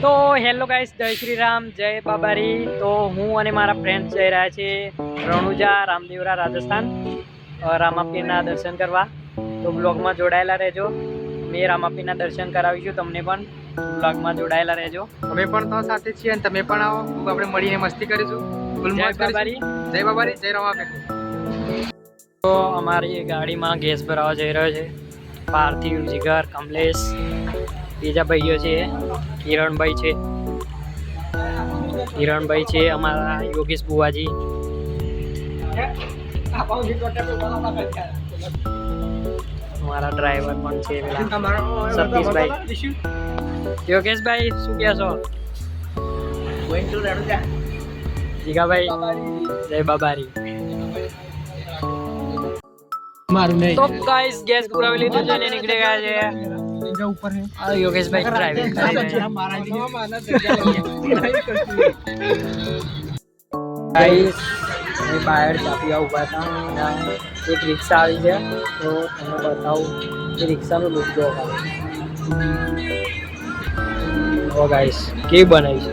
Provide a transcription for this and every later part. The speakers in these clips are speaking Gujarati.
તો હેલો ગાઈસ, જય શ્રી રામ, જય બાબારી. તો હું અને મારા ફ્રેન્ડ્સ જઈ રહ્યા છીએ રણુજા રામદેવરા રાજસ્થાન રામાપીરના દર્શન કરવા. તો બ્લોગમાં જોડાયેલા રહેજો. મેં રામાપીરના દર્શન કરાવીશું તમને પણ. બ્લોગમાં જોડાયેલા રહેજો. અમે પણ તો સાથે છીએ અને તમે પણ આવો. ખૂબ આપણે મળીને મસ્તી કરીશું. જય બાબારી, જય બાબારી, જય રામાપીર. તો અમારી ગાડીમાં ગેસ ભરાવા જઈ રહ્યો છે પાર્થિવ, જીગર, કમલેશ, બીજા ભાઈઓ છે, કિરણભાઈ છે, અમારા યોગેશ બુવાજી, અમારા ડ્રાઈવર પણ છે સતીશભાઈ. યોગેશભાઈ શું કહેશો? જીગાભાઈ જય બાબારી. તો ગાઈસ ગેસ પુરાવી લીધું છે ને નીકળી ગયા છે. યોગેશભાઈ ડ્રાઇવિંગ ગાઈસ અમે બહાર ચા પીવા ઊભા હતા. એક રિક્ષા આવી છે તો તમને બતાવું એ રિક્ષાનું લુક જો. ઓ ગાઈસ કેવી બનાવી છે.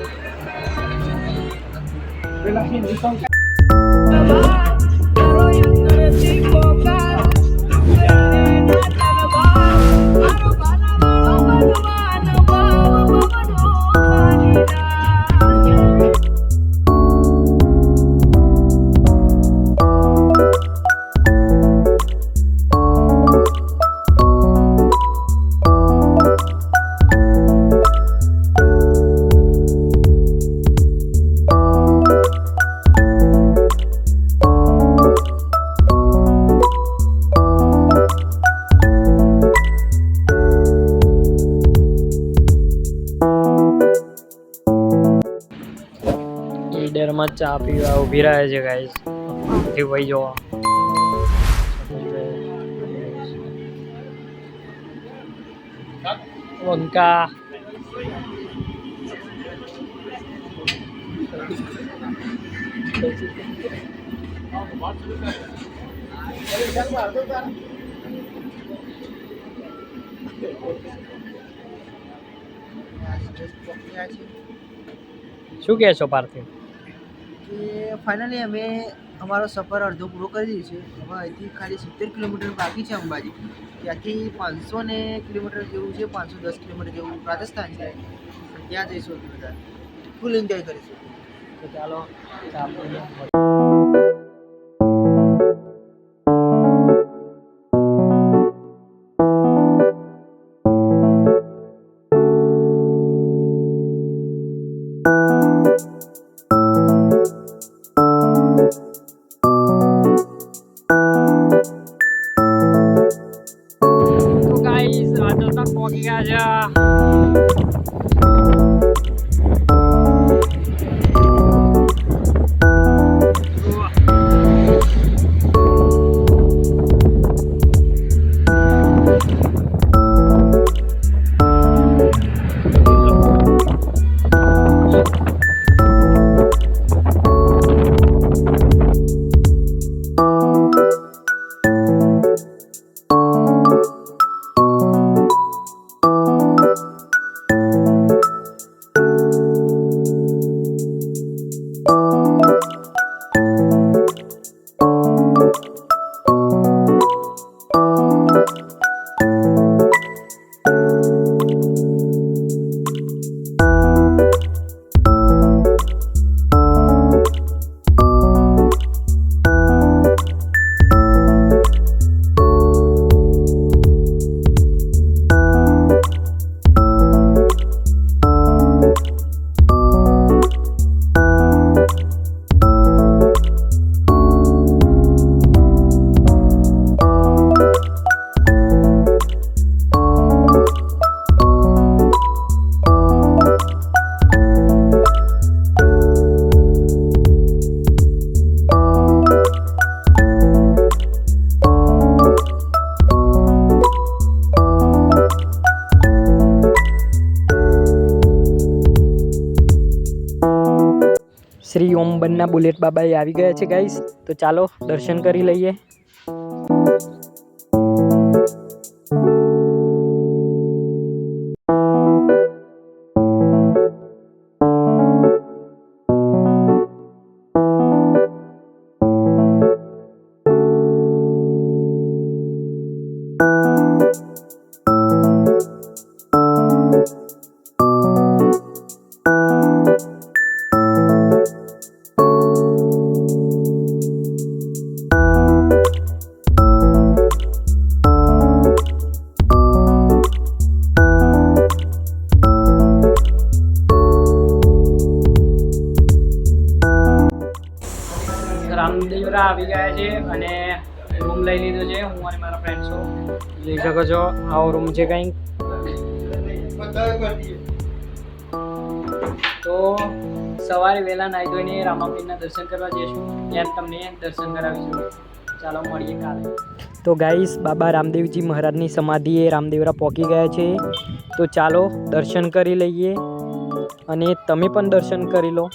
ઈડરમાં ચા પીવા ઊભી રહે છે ગાઈસ. એ ભાઈ જોવા વંકા શું કહેશો પાર્થિવ? ફાઇનલી અમે અમારો સફર અડધો પૂરો કરી દીધો છે. હવે અહીંથી ખાલી 70 કિલોમીટર બાકી છે અંબાજી. ત્યાંથી 500 કિલોમીટર જેવું છે, 510 કિલોમીટર જેવું રાજસ્થાન છે. ત્યાં જઈશું બધા ફૂલ એન્જોય કરીશું. તો ચાલો ચા પીને. શ્રી ઓમ બન્ના બુલેટ બાબાએ આવી ગયા છે ગાઈસ. તો ચાલો દર્શન કરી લઈએ. રામદેવરા આવી ગયા છે અને રૂમ લઈ લીધો છે હું અને મારા ફ્રેન્ડ્સો. જોઈ શકો છો આવો રૂમ છે કંઈક. તો સવારે વહેલા નાહી ધોઈને રામાપીરના દર્શન કરવા જઈશું. ત્યાં તમને દર્શન કરાવીશું. ચાલો મળીએ કાલે. તો ગાઈસ બાબા રામદેવજી મહારાજની સમાધિએ રામદેવરા પહોંચી ગયા છે. તો ચાલો દર્શન કરી લઈએ અને તમે પણ દર્શન કરી લો.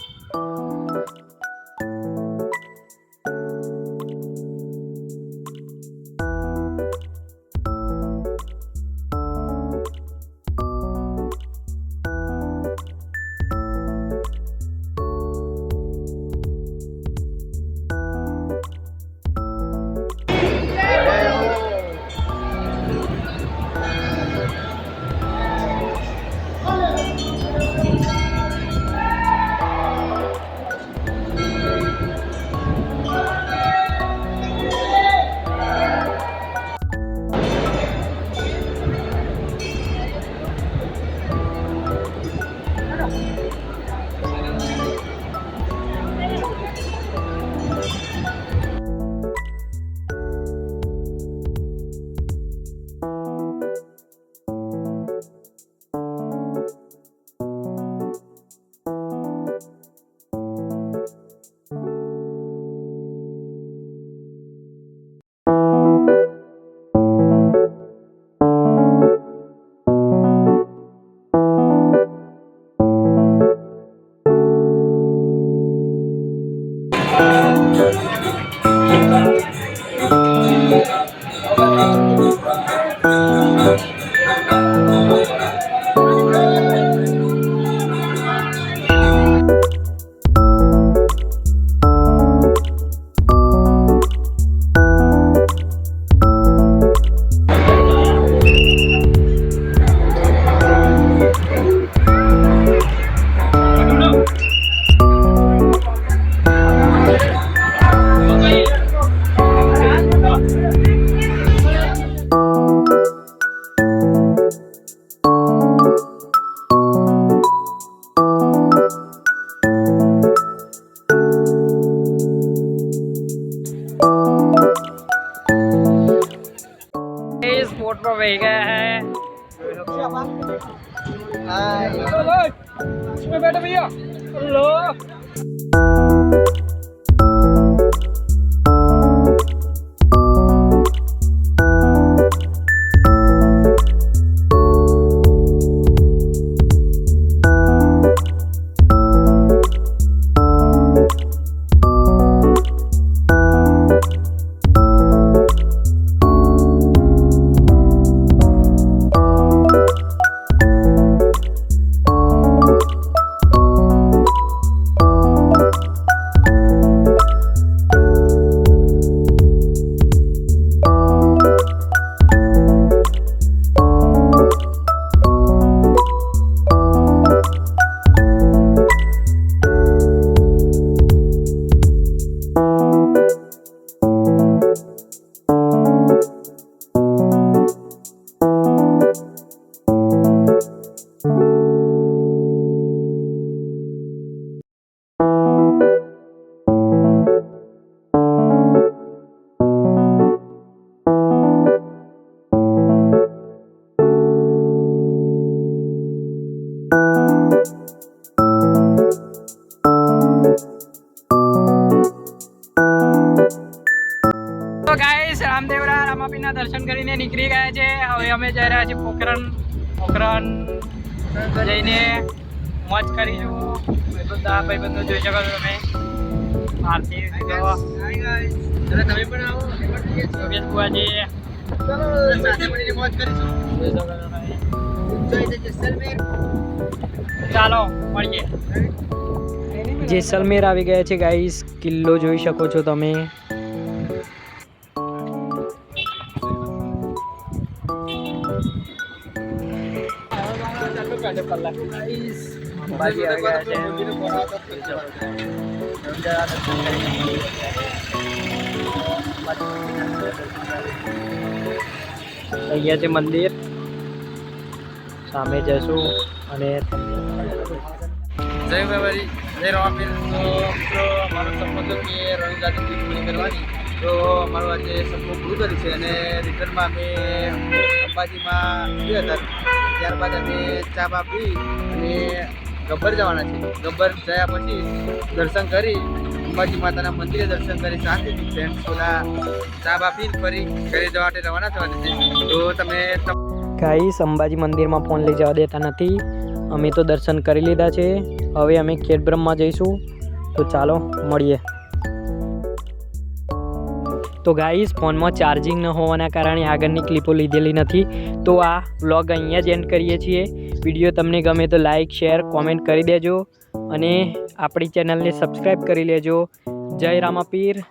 स्पॉट पर बह गया है. इसमें बैठो भैया. हेलो. રામદેવરા રામાપીરના દર્શન કરીને નીકળી ગયા છે. હવે અમે જઈ રહ્યા છીએ પોખરણ જઈને મોજ કરીશું. બધા ભાઈબંધો જોઈ શકો છો તમે. આરતી તમે પણ આવો. યોગેશ બુઆજી સાથે મળીને મોજ કરીશું. ચાલો મળીએ. જેસલમેર આવી ગયા છે ગાઈસ. કિલ્લો જોઈ શકો છો તમે. અંબાજી આવી ગયા છે. અહીંયા છે મંદિર. સામે જશું અને જય બાબારી, જય રામાપીર. તો મિત્રો મારો સપનું હતું કે રણુજાની ટ્રીપ પૂરી કરવાની. તો અમારું આજે સપનું પૂરું કર્યું છે અને રિટર્નમાં અમે અંબાજીમાં ગયા હતા. ત્યારબાદ અમે ચા બા પી અને ગબ્બર જવાના છીએ. ગબ્બર ગયા પછી દર્શન કરી અંબાજી માતાના મંદિરે દર્શન કરી શાંતિથી ફ્રેન્ડ્સ બધા ચા બા પીને ફરી ઘરે જવા માટે રવાના થવાના છે. તો તમે ગાઈસ અંબાજી મંદિરમાં ફોન લઈ જવા દેતા નથી. અમે તો દર્શન કરી લીધા છે. હવે અમે ખેડબ્રહ્મા જઈશું. તો ચાલો મળીએ. તો ગાઈસ ફોનમાં ચાર્જિંગ ન હોવાના કારણે આગળની ક્લિપો લીધેલી નથી. તો આ વ્લોગ અહીંયા જ એન્ડ કરીએ છીએ. વિડીયો તમને ગમે તો લાઇક શેર કોમેન્ટ કરી દેજો અને આપણી ચેનલને સબસ્ક્રાઈબ કરી લેજો. જય રામાપીર.